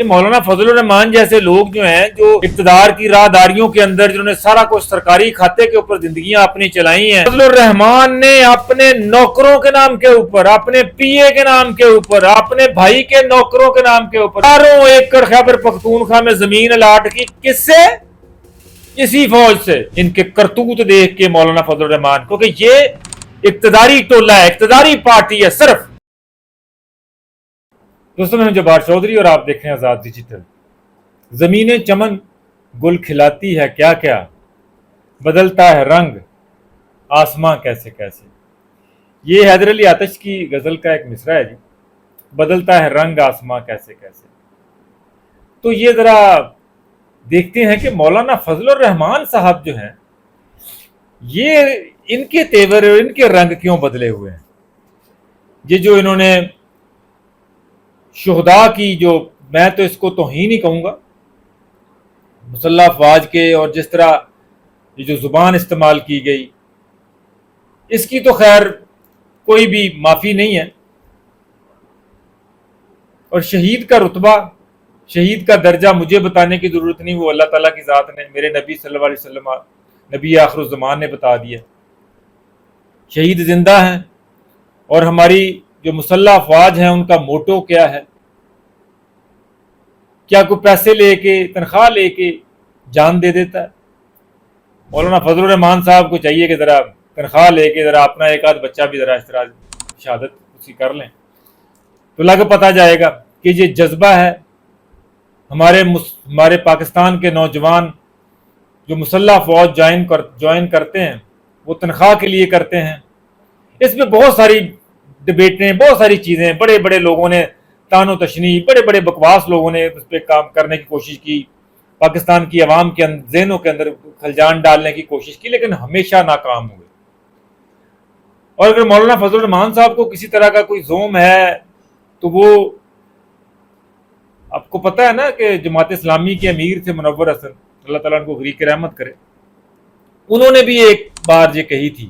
یہ مولانا فضل الرحمان جیسے لوگ جو ہیں، جو اقتدار کی راہداریوں کے اندر جنہوں نے سارا کچھ سرکاری کھاتے کے اوپر زندگیاں اپنی چلائی ہیں، فضل الرحمان نے اپنے نوکروں کے نام کے اوپر، اپنے پی اے کے نام کے اوپر، اپنے بھائی کے نوکروں کے نام کے اوپر 4 ایکڑ خیبر پختونخوا میں زمین الاٹ کی۔ کس سے؟ اسی فوج سے۔ ان کے کرتوت دیکھ کے مولانا فضل الرحمان، کیونکہ یہ اقتداری ٹولہ ہے، اقتداری پارٹی ہے صرف۔ دوستوں، میں ہوں جبار چودھری اور آپ دیکھ رہے ہیں آزاد ڈیجیٹل۔ زمینیں چمن گل کھلاتی ہے کیا کیا، بدلتا ہے رنگ آسماں کیسے کیسے۔ یہ حیدر علی آتش کی غزل کا ایک مصرع ہے جی، بدلتا ہے رنگ آسماں کیسے کیسے۔ تو یہ ذرا دیکھتے ہیں کہ مولانا فضل الرحمان صاحب جو ہیں، یہ ان کے تیور اور ان کے رنگ کیوں بدلے ہوئے ہیں۔ یہ جو انہوں نے شہداء کی، جو میں تو اس کو توہین ہی کہوں گا، مسلح افواج کے، اور جس طرح یہ جو زبان استعمال کی گئی، اس کی تو خیر کوئی بھی معافی نہیں ہے۔ اور شہید کا رتبہ، شہید کا درجہ مجھے بتانے کی ضرورت نہیں، وہ اللہ تعالیٰ کی ذات نے، میرے نبی صلی اللہ علیہ وسلم، نبی آخر الزمان نے بتا دیا۔ شہید زندہ ہیں، اور ہماری جو مسلح افواج ہیں ان کا موٹو کیا ہے؟ کیا کوئی پیسے لے کے، تنخواہ لے کے جان دے دیتا ہے؟ مولانا فضل الرحمان صاحب کو چاہیے کہ ذرا تنخواہ لے کے ذرا اپنا ایک آدھ بچہ بھی ذرا اس طرح شہادت اسی کر لیں، تو لگ پتہ جائے گا کہ یہ جذبہ ہے۔ ہمارے پاکستان کے نوجوان جو مسلح فوج جوائن کرتے ہیں، وہ تنخواہ کے لیے کرتے ہیں۔ اس میں بہت ساری ڈبیٹیں، بہت ساری چیزیں، بڑے بڑے لوگوں نے تان و تشنیع، بڑے بڑے بکواس لوگوں نے اس پہ کام کرنے کی کوشش کی، پاکستان کی عوام کے ذہنوں کے اندر خلجان ڈالنے کی کوشش کی، لیکن ہمیشہ ناکام ہوئے۔ اور اگر مولانا فضل الرحمان صاحب کو کسی طرح کا کوئی زوم ہے تو وہ، آپ کو پتہ ہے نا کہ جماعت اسلامی کے امیر تھے منور حسن، اللہ تعالیٰ ان کو غریق رحمت کرے، انہوں نے بھی ایک بار یہ کہی تھی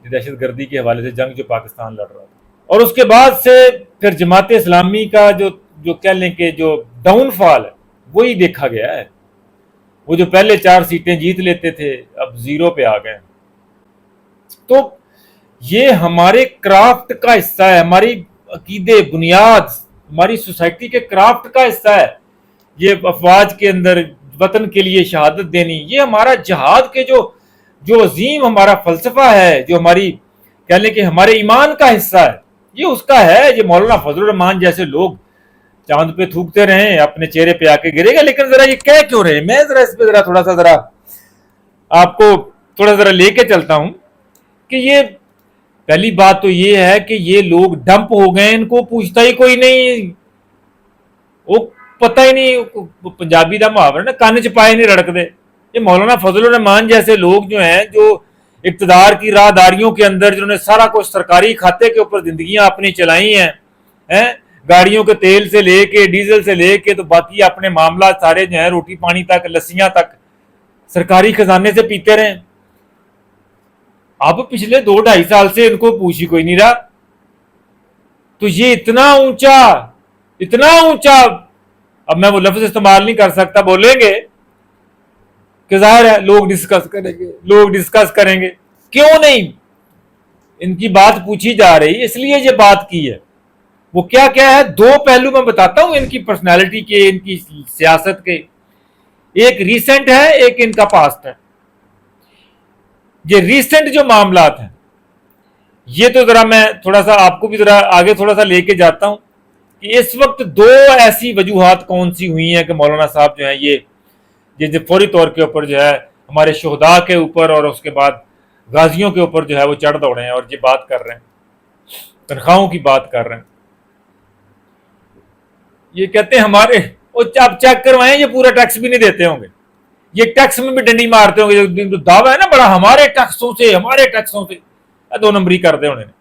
دہشت گردی کے حوالے سے، جنگ جو پاکستان لڑ رہا تھا، اور اس کے بعد سے پھر جماعت اسلامی کا جو کہہ لیں کہ جو ڈاؤن فال ہے وہی دیکھا گیا ہے۔ وہ جو پہلے 4 سیٹیں جیت لیتے تھے اب 0 پہ آ گئے۔ تو یہ ہمارے کرافٹ کا حصہ ہے، ہماری عقیدے، بنیاد، ہماری سوسائٹی کے کرافٹ کا حصہ ہے۔ یہ افواج کے اندر وطن کے لیے شہادت دینی، یہ ہمارا جہاد کے جو عظیم ہمارا فلسفہ ہے، جو ہماری کہہ لیں کہ ہمارے ایمان کا حصہ ہے، یہ اس کا ہے۔ یہ مولانا فضل الرحمان جیسے لوگ چاند پہ تھوکتے رہیں، اپنے چہرے پہ آ کے گرے گا، لیکن ذرا یہ کہہ کیوں رہے؟ میں ذرا اس پہ تھوڑا سا آپ کو تھوڑا لے کے چلتا ہوں کہ یہ پہلی بات تو یہ ہے کہ یہ لوگ ڈمپ ہو گئے، ان کو پوچھتا ہی کوئی نہیں، وہ پتہ ہی نہیں، پنجابی دا محاورہ نا، کان چپائے نہیں رڑک دے۔ یہ مولانا فضل الرحمان جیسے لوگ جو ہیں، جو اقتدار کی راہداریوں کے اندر جنہوں نے سارا کچھ سرکاری کھاتے کے اوپر زندگیاں اپنی چلائی ہیں، گاڑیوں کے تیل سے لے کے، ڈیزل سے لے کے، تو باقی اپنے معاملات سارے جو ہیں، روٹی پانی تک، لسیاں تک سرکاری خزانے سے پیتے رہے۔ اب پچھلے 2-2.5 سال سے ان کو پوچھ ہی کوئی نہیں رہا۔ تو یہ اتنا اونچا، اب میں وہ لفظ استعمال نہیں کر سکتا، بولیں گے کہ ظاہر ہے لوگ ڈسکس کریں گے، کیوں نہیں؟ ان کی بات پوچھی جا رہی، اس لیے یہ بات کی ہے۔ وہ کیا ہے؟ 2 پہلو میں بتاتا ہوں ان کی پرسنالٹی کے، ان کی سیاست کے۔ ایک ریسنٹ ہے، ایک ان کا پاسٹ ہے۔ یہ ریسنٹ جو معاملات ہیں، یہ تو ذرا میں تھوڑا سا آپ کو بھی ذرا آگے تھوڑا سا لے کے جاتا ہوں کہ اس وقت 2 ایسی وجوہات کون سی ہوئی ہیں کہ مولانا صاحب جو ہیں یہ فوری طور کے اوپر جو ہے ہمارے شہداء کے اوپر اور اس کے بعد غازیوں کے اوپر جو ہے وہ چڑھ دوڑے ہیں اور یہ بات کر رہے ہیں، تنخواہوں کی بات کر رہے ہیں۔ یہ کہتے ہیں ہمارے، آپ چیک کروائیں، یہ پورا ٹیکس بھی نہیں دیتے ہوں گے، یہ ٹیکس میں بھی ڈنڈی مارتے ہوں گے، جو دعویٰ ہے نا بڑا، ہمارے ٹیکسوں سے 2 نمبری کر دے انہوں نے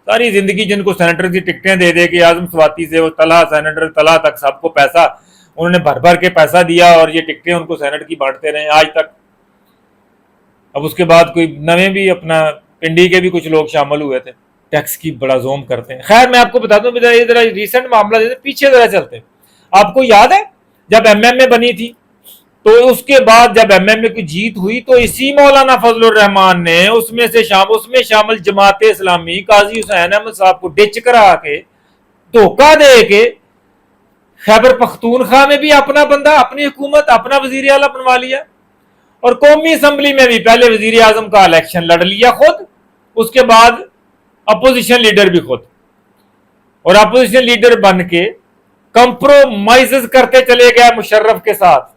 ساری زندگی، جن کو سینیٹر کی ٹکٹیں دے دے کہ اعظم سواتی سے وہ تلا، سینیٹر تلا تک سب کو پیسہ انہوں نے بھر کے پیسہ دیا، اور یہ ٹکٹیں ان کو سینٹ کی بانٹتے رہے آج تک۔ اب اس کے بعد کوئی نویں بھی اپنا پنڈی کے بھی کچھ لوگ شامل ہوئے تھے، ٹیکس کی بڑا زوم کرتے ہیں۔ خیر میں آپ کو بتا دوں، ذرا ریسنٹ معاملہ پیچھے ذرا چلتے ہیں۔ آپ کو یاد ہے جب ایم ایم اے بنی تھی تو اس کے بعد جب ایم ایم اے کی جیت ہوئی تو اسی مولانا فضل الرحمان نے اس میں شامل جماعت اسلامی قاضی حسین احمد صاحب کو ڈچ کرا کے دھوکہ دے کے خیبر پختونخوا میں بھی اپنا بندہ اپنی حکومت اپنا وزیر اعلیٰ بنوا لیا اور قومی اسمبلی میں بھی پہلے وزیر اعظم کا الیکشن لڑ لیا خود, اس کے بعد اپوزیشن لیڈر بھی خود, اور اپوزیشن لیڈر بن کے کمپرومائز کرتے چلے گئے مشرف کے ساتھ,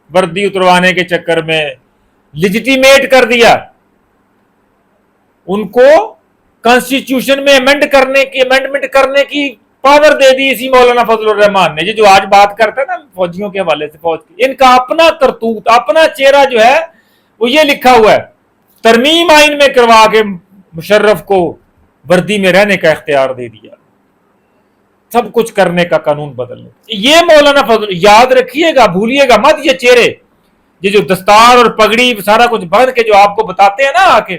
وردی اتروانے کے چکر میں لیجیٹیمیٹ کر دیا ان کو, کانسٹیٹیوشن میں امینڈمنٹ کرنے کی پاور دے دی اسی مولانا فضل الرحمان نے. جو آج بات کرتا ہے نا فوجیوں کے حوالے سے, فوج کی ان کا اپنا کرتوت اپنا چہرہ جو ہے وہ یہ لکھا ہوا ہے, ترمیم آئین میں کروا کے مشرف کو وردی میں رہنے کا اختیار دے دیا, سب کچھ کرنے کا قانون بدلنے. یہ مولانا فضل, یاد رکھیے گا, بھولیے گا مت یہ چہرے, یہ جو دستار اور پگڑی سارا کچھ باندھ کے جو آپ کو بتاتے ہیں نا آ کے,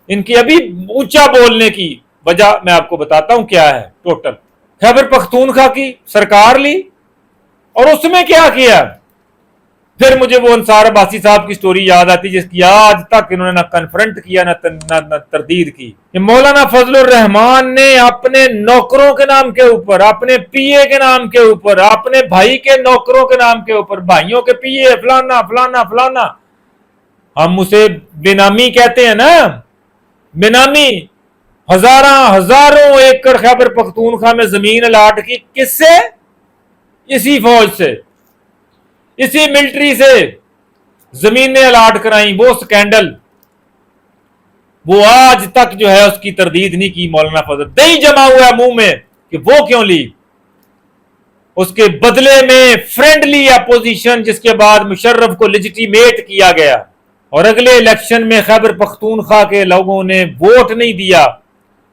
ان کی ابھی اونچا بولنے کی وجہ میں آپ کو بتاتا ہوں کیا ہے. ٹوٹل خیبر پختونخوا کی سرکار لی اور اس میں کیا کیا, پھر مجھے وہ انصار عباسی صاحب کی سٹوری یاد آتی جس کی آج تک انہوں نے نہ کنفرنٹ کیا نہ تردید کی. کہ مولانا فضل الرحمان نے اپنے نوکروں کے نام کے اوپر, اپنے پی اے کے نام کے اوپر, اپنے بھائی کے نوکروں کے نام کے اوپر, بھائیوں کے پی اے فلانا فلانا فلانا, ہم اسے بینامی کہتے ہیں نا, بینامی, ہزاروں ایکڑ خیبر پختونخوا میں زمین الاٹ کی, کس سے؟ اسی فوج سے, اسی ملٹری سے زمینیں الاٹ کرائیں. وہ سکینڈل وہ آج تک جو ہے اس کی تردید نہیں کی مولانا فضل. دہی جمع ہوا ہے منہ میں کہ وہ کیوں لی, اس کے بدلے میں فرینڈلی اپوزیشن جس کے بعد مشرف کو لیجیٹیمیٹ کیا گیا, اور اگلے الیکشن میں خیبر پختونخوا کے لوگوں نے ووٹ نہیں دیا,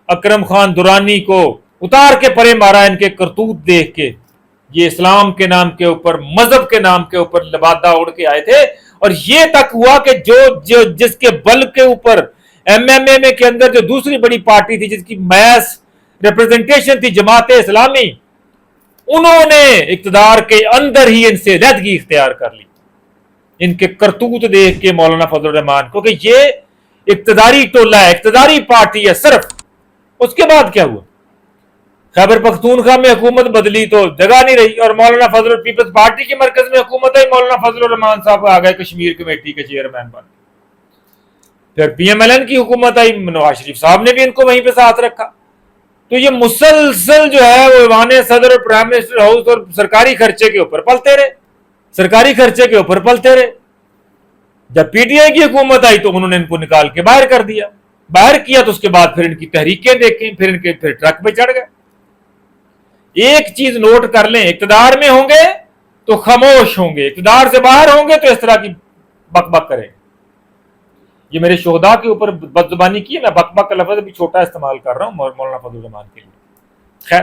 اکرم خان درانی کو اتار کے پرے مارا ان کے کرتوت دیکھ کے. یہ اسلام کے نام کے اوپر, مذہب کے نام کے اوپر لبادہ اڑ کے آئے تھے, اور یہ تک ہوا کہ جس کے بل کے اوپر ایم ایم اے میں کے اندر جو دوسری بڑی پارٹی تھی جس کی میس ریپرزنٹیشن تھی جماعت اسلامی, انہوں نے اقتدار کے اندر ہی ان سے علیحدگی اختیار کر لی ان کے کرتوت دیکھ کے مولانا فضل الرحمان کو, کہ یہ اقتداری ٹولہ ہے, اقتداری پارٹی ہے صرف. اس کے بعد کیا ہوا, خیبر پختونخوا میں حکومت بدلی تو جگہ نہیں رہی, اور مولانا فضل پیپلز پارٹی کے مرکز میں حکومت ہے, مولانا فضل الرحمان صاحب آ گئے کشمیر کمیٹی کے چیئرمین بن. پھر پی ایم ایل این کی حکومت آئی, نواز شریف صاحب نے بھی ان کو وہیں پہ ساتھ رکھا. تو یہ مسلسل جو ہے وہ ایوان صدر اور پرائم منسٹر ہاؤس اور سرکاری خرچے کے اوپر پلتے رہے. جب پی ٹی آئی کی حکومت آئی تو انہوں نے ان کو نکال کے باہر کیا تو اس کے بعد پھر ان کی تحریکیں دیکھیں, پھر ٹرک پہ چڑھ گئے. ایک چیز نوٹ کر لیں, اقتدار میں ہوں گے تو خاموش ہوں گے, اقتدار سے باہر ہوں گے تو اس طرح کی بک بک کریں. یہ میرے شہداء کے اوپر بدزبانی کی ہے, میں بک بک کا لفظ بھی چھوٹا استعمال کر رہا ہوں مولانا فضل الرحمان کے لیے. خیر,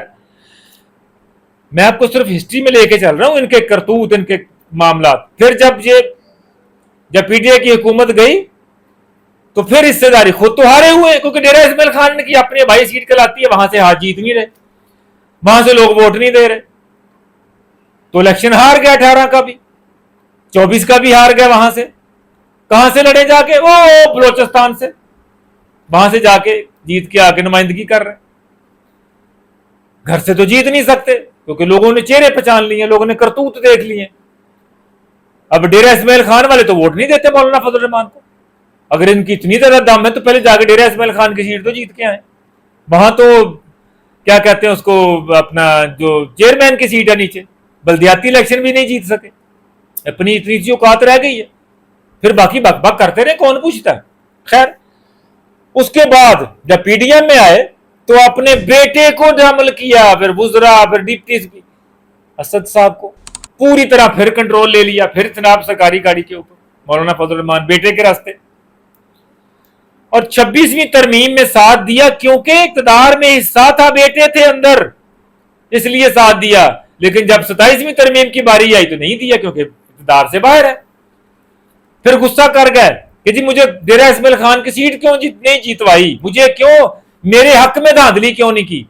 میں آپ کو صرف ہسٹری میں لے کے چل رہا ہوں ان کے کرتوت, ان کے معاملات. پھر جب پی ٹی آئی کی حکومت گئی تو پھر حصے داری خود تو ہارے ہوئے, کیونکہ ڈیرہ اسماعیل خان نے کی اپنے بھائی سیٹ کلاتی ہے, وہاں سے ہار جیت نہیں رہے, وہاں سے لوگ ووٹ نہیں دے رہے, تو الیکشن ہار گیا 18 کا بھی, 24 کا بھی ہار گیا. وہاں سے کہاں سے لڑے جا کے, وہ بلوچستان سے, وہاں سے جا کے جیت کے آ کے نمائندگی کر رہے. گھر سے تو جیت نہیں سکتے کیونکہ لوگوں نے چہرے پہچان لیے, لوگوں نے کرتوت دیکھ لیے. اب ڈیرہ اسماعیل خان والے تو ووٹ نہیں دیتے مولانا فضل الرحمان کو. اگر ان کی اتنی زیادہ دم ہے تو پہلے جا کے ڈیرہ اسماعیل خان کی سیٹ تو جیت کے آئے. وہاں تو کیا کہتے ہیں اس کو, اپنا جو چیئرمین کی سیٹ ہے نیچے, بلدیاتی الیکشن بھی نہیں جیت سکے. اپنی اتنی سی اوقات رہ گئی ہے, پھر باقی بک بک کرتے رہے, کون پوچھتا ہے. خیر, اس کے بعد جب پی ڈی ایم میں آئے تو اپنے بیٹے کو حمل کیا, پھر وزرا, پھر ڈپٹی اسد صاحب کو پوری طرح پھر کنٹرول لے لیا, پھر جناب سرکاری گاڑی کے اوپر مولانا فضل الرحمان بیٹے کے راستے, اور 26ویں ترمیم میں ساتھ دیا کیونکہ اقتدار میں حصہ تھا, بیٹے تھے اندر, اس لیے ساتھ دیا. لیکن جب 27ویں ترمیم کی باری آئی تو نہیں دیا کیونکہ اقتدار سے باہر ہے. پھر غصہ کر گئے کہ جی مجھے ڈیرہ اسماعیل خان کی سیٹ کیوں نہیں جیتوائی, مجھے کیوں میرے حق میں دھاندلی کیوں نہیں کی.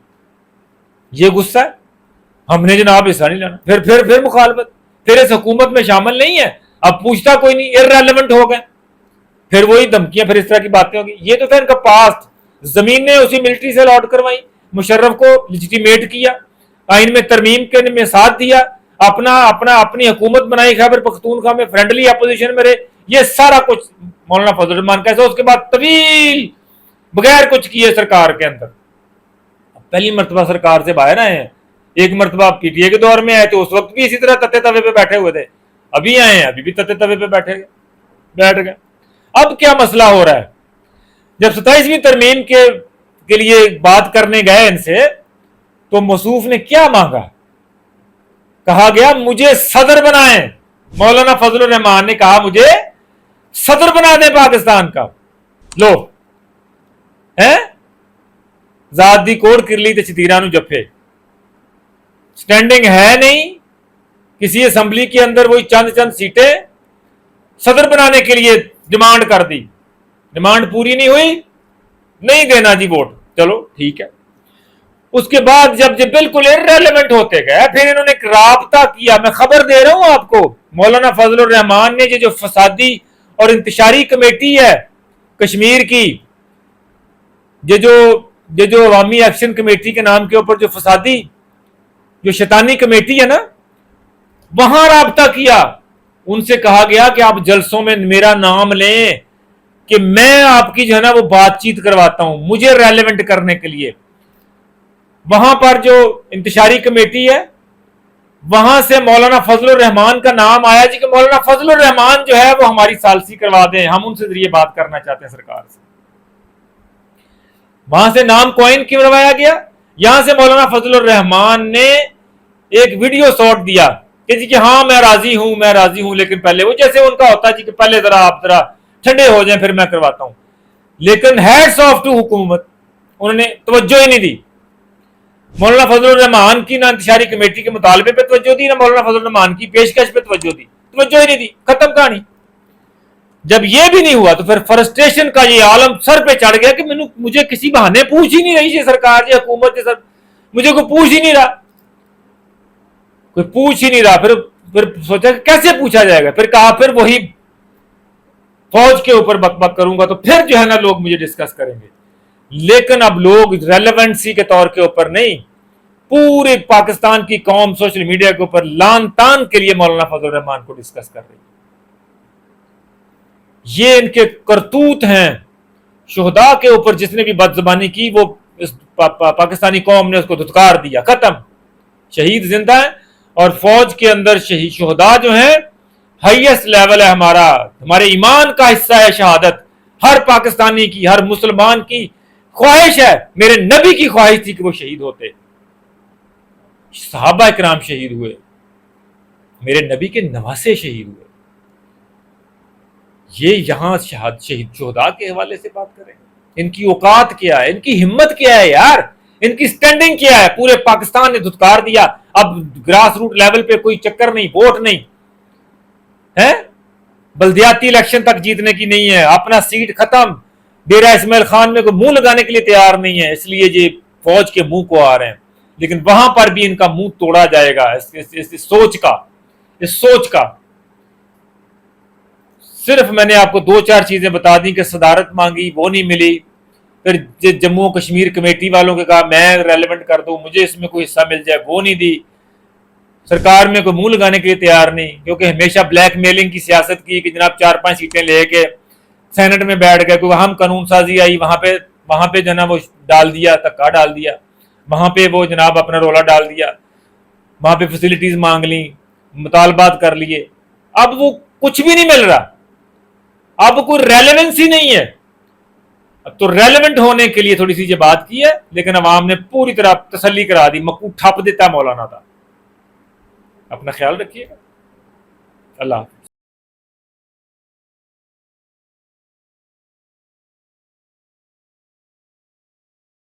یہ غصہ ہے. ہم نے جناب حصہ نہیں لینا. پھر مخالفت, پھر اس حکومت میں شامل نہیں ہے, اب پوچھتا کوئی نہیں, ارریلیونٹ ہو گئے, پھر وہی دھمکیاں, پھر اس طرح کی باتیں ہوگی. یہ تو تھا ان کا پاسٹ. زمین نے اسی ملٹری سے الاٹ کروائی, مشرف کو لیجیٹیمیٹ کیا, آئین میں ترمیم کے میں ساتھ دیا, اپنی حکومت بنائی, خیبر پختونخوا میں فرینڈلی اپوزیشن میں رہے. یہ سارا کچھ مولانا فضل الرحمان کا. اس کے بعد طویل بغیر کچھ کیے سرکار کے اندر, پہلی مرتبہ سرکار سے باہر آئے ہیں. ایک مرتبہ پی ٹی اے کے دور میں آئے تو اس وقت بھی اسی طرح تتے توے پہ بیٹھے ہوئے تھے, ابھی آئے ہیں ابھی بھی تتے توے پہ بیٹھ گئے. اب کیا مسئلہ ہو رہا ہے, جب 27ویں ترمیم کے لیے بات کرنے گئے ان سے, تو موصوف نے کیا مانگا, کہا گیا مجھے صدر بنائیں. مولانا فضل الرحمان نے کہا مجھے صدر بنا دیں پاکستان کا. لو ذات دی کوڑ کرلی تے چتیراں نو جفے. سٹینڈنگ ہے نہیں کسی اسمبلی کے اندر, وہی چند سیٹیں, صدر بنانے کے لیے ڈیمانڈ کر دی, ڈیمانڈ پوری نہیں ہوئی, نہیں دینا جی ووٹ, چلو ٹھیک ہے. اس کے بعد جب بالکل ارریلیونٹ ہوتے گئے, پھر انہوں نے ایک رابطہ کیا. میں خبر دے رہا ہوں آپ کو, مولانا فضل الرحمان نے جو فسادی اور انتشاری کمیٹی ہے کشمیر کی, یہ جو عوامی ایکشن کمیٹی کے نام کے اوپر جو فسادی جو شیطانی کمیٹی ہے نا, وہاں رابطہ کیا. ان سے کہا گیا کہ آپ جلسوں میں میرا نام لیں کہ میں آپ کی جو ہے نا وہ بات چیت کرواتا ہوں, مجھے ریلیونٹ کرنے کے لیے. وہاں پر جو انتشاری کمیٹی ہے وہاں سے مولانا فضل الرحمان کا نام آیا جی کہ مولانا فضل الرحمان جو ہے وہ ہماری ثالثی کروا دیں, ہم ان سے ذریعے بات کرنا چاہتے ہیں سرکار سے. وہاں سے نام کوئن کیوں کروایا گیا, یہاں سے مولانا فضل الرحمان نے ایک ویڈیو شاٹ دیا کہ جی کہ ہاں میں راضی ہوں, لیکن پہلے وہ جیسے ان کا ہوتا ہے جی کہ پہلے آپ ذرا ٹھنڈے ہو جائیں پھر میں کرواتا ہوں. لیکن ہیڈز آف ٹو حکومت, انہوں نے توجہ ہی نہیں دی. مولانا فضل الرحمان کی نہ انتشاری کمیٹی کے مطالبے پہ توجہ دی, نہ مولانا فضل الرحمان کی پیشکش پہ توجہ ہی نہیں دی. ختم کہانی. جب یہ بھی نہیں ہوا تو پھر فرسٹریشن کا یہ عالم سر پہ چڑھ گیا کہ مجھے کسی بہانے پوچھ ہی نہیں رہی یہ سرکار, یہ حکومت, یہ سر مجھے کوئی پوچھ ہی نہیں رہا. پھر سوچا کہ کیسے پوچھا جائے گا, پھر کہا پھر وہی فوج کے اوپر بک بک کروں گا تو پھر جو ہے نا لوگ مجھے ڈسکس کریں گے. لیکن اب لوگ ریلیونسی کے طور کے اوپر نہیں, پورے پاکستان کی قوم سوشل میڈیا کے اوپر لان تان کے لیے مولانا فضل الرحمان کو ڈسکس کر رہی ہے. یہ ان کے کرتوت ہیں. شہداء کے اوپر جس نے بھی بد زبانی کی وہ پاکستانی قوم نے اس کو دھتکار دیا, ختم. شہید زندہ ہیں اور فوج کے اندر شہداء جو ہیں ہائیسٹ لیول ہے ہمارے ایمان کا حصہ ہے شہادت. ہر پاکستانی کی, ہر مسلمان کی خواہش ہے, میرے نبی کی خواہش تھی کہ وہ شہید ہوتے. صحابہ کرام شہید ہوئے, میرے نبی کے نواسے شہید ہوئے. یہ یہاں شہداء کے حوالے سے بات کریں, ان کی اوقات کیا ہے, ان کی ہمت کیا ہے یار, ان کی سٹینڈنگ کیا ہے. پورے پاکستان نے دھتکار دیا, اب گراس روٹ لیول پہ کوئی چکر نہیں, ووٹ نہیں ہے, بلدیاتی الیکشن تک جیتنے کی نہیں ہے, اپنا سیٹ ختم. ڈیرہ اسماعیل خان میں کوئی منہ لگانے کے لیے تیار نہیں ہے, اس لیے یہ فوج کے منہ کو آ رہے ہیں. لیکن وہاں پر بھی ان کا منہ توڑا جائے گا اس سوچ کا. صرف میں نے آپ کو 2-4 چیزیں بتا دی کہ صدارت مانگی وہ نہیں ملی, پھر جموں کشمیر کمیٹی والوں کے کہا میں ریلیونٹ کر دوں, مجھے اس میں کوئی حصہ مل جائے, وہ نہیں دی. سرکار میں کوئی منہ لگانے کے لیے تیار نہیں, کیونکہ ہمیشہ بلیک میلنگ کی سیاست کی کہ جناب 4-5 سیٹیں لے کے سینٹ میں بیٹھ گئے, کیونکہ ہم قانون سازی آئی وہاں پہ جناب وہ ڈال دیا, دھکا ڈال دیا, وہاں پہ وہ جناب اپنا رولا ڈال دیا, وہاں پہ فیسلٹیز مانگ لیں, مطالبات کر لیے. اب وہ کچھ بھی نہیں مل رہا, اب کوئی ریلیونسی نہیں ہے. اب تو ریلیونٹ ہونے کے لیے تھوڑی سی یہ بات کی ہے, لیکن عوام نے پوری طرح تسلی کرا دی, مکو ٹھپ دیتا مولانا تھا. اپنا خیال رکھیے گا. اللہ حافظ.